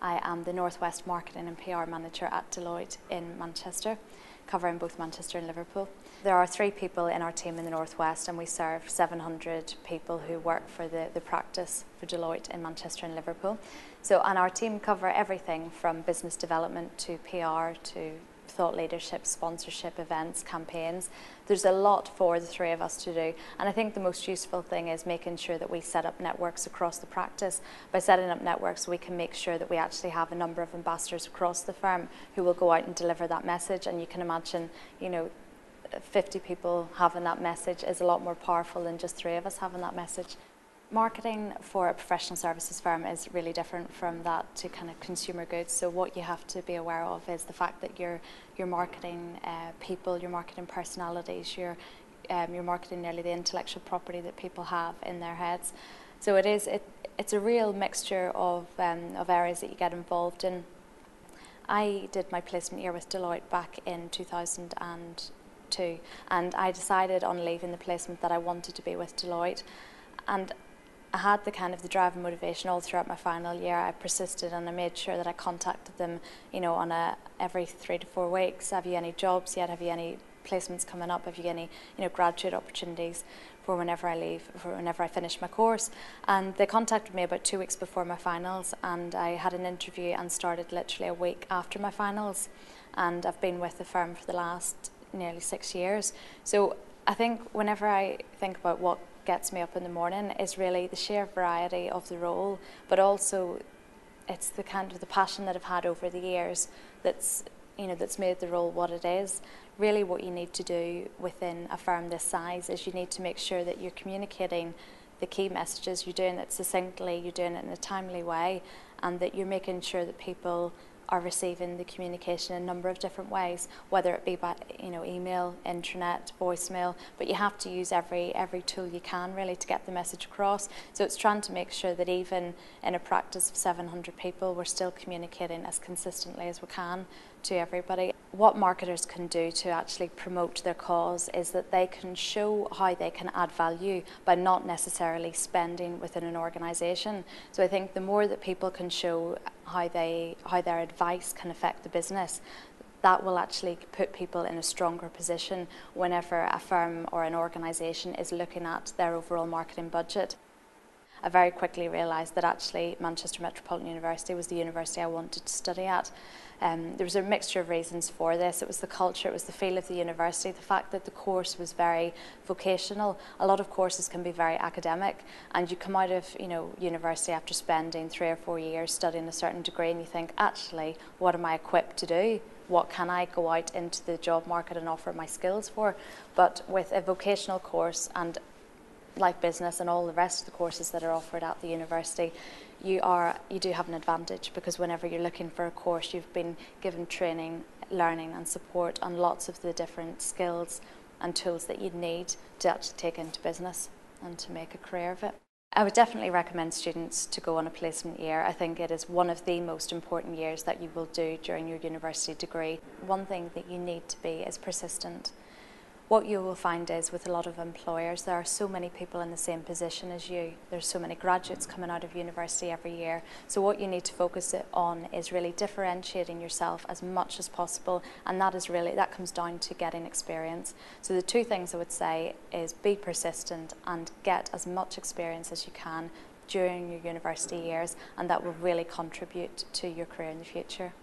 I am the Northwest Marketing and PR Manager at Deloitte in Manchester, covering both Manchester and Liverpool. There are 3 people in our team in the Northwest, and we serve 700 people who work for the practice for Deloitte in Manchester and Liverpool. And our team cover everything from business development to PR to thought leadership, sponsorship, events, campaigns. There's a lot for the 3 of us to do, and I think the most useful thing is making sure that we set up networks across the practice. By setting up networks, we can make sure that we actually have a number of ambassadors across the firm who will go out and deliver that message, and you can imagine, 50 people having that message is a lot more powerful than just 3 of us having that message. Marketing for a professional services firm is really different from that to kind of consumer goods. So what you have to be aware of is the fact that you're marketing people, you're marketing personalities, you're marketing nearly the intellectual property that people have in their heads. So it's a real mixture of areas that you get involved in. I did my placement year with Deloitte back in 2002, and I decided on leaving the placement that I wanted to be with Deloitte. And I had the drive and motivation all throughout my final year. I persisted and I made sure that I contacted them, on every 3 to 4 weeks. Have you any jobs yet? Have you any placements coming up? Have you any, graduate opportunities for whenever I leave, for whenever I finish my course? And they contacted me about 2 weeks before my finals, and I had an interview and started literally a week after my finals. And I've been with the firm for the last nearly 6 years. So I think whenever I think about what gets me up in the morning is really the sheer variety of the role, but also it's the passion that I've had over the years that's made the role what it is. Really what you need to do within a firm this size is you need to make sure that you're communicating the key messages, you're doing it succinctly, you're doing it in a timely way, and that you're making sure that people are receiving the communication in a number of different ways, whether it be by email, intranet, voicemail, but you have to use every tool you can really to get the message across. So it's trying to make sure that even in a practice of 700 people, we're still communicating as consistently as we can to everybody. What marketers can do to actually promote their cause is that they can show how they can add value by not necessarily spending within an organisation. So I think the more that people can show how their advice can affect the business, that will actually put people in a stronger position whenever a firm or an organisation is looking at their overall marketing budget. I very quickly realised that actually Manchester Metropolitan University was the university I wanted to study at. There was a mixture of reasons for this. It was the culture, it was the feel of the university, the fact that the course was very vocational. A lot of courses can be very academic, and you come out of university after spending 3 or 4 years studying a certain degree and you think, actually, what am I equipped to do? What can I go out into the job market and offer my skills for? But with a vocational course, and like business and all the rest of the courses that are offered at the university, you do have an advantage, because whenever you're looking for a course, you've been given training, learning and support on lots of the different skills and tools that you'd need to actually take into business and to make a career of it. I would definitely recommend students to go on a placement year. I think it is one of the most important years that you will do during your university degree. One thing that you need to be is persistent. What you will find is with a lot of employers, there are so many people in the same position as you. There's so many graduates coming out of university every year. So what you need to focus on is really differentiating yourself as much as possible, and that comes down to getting experience. So the 2 things I would say is be persistent and get as much experience as you can during your university years, and that will really contribute to your career in the future.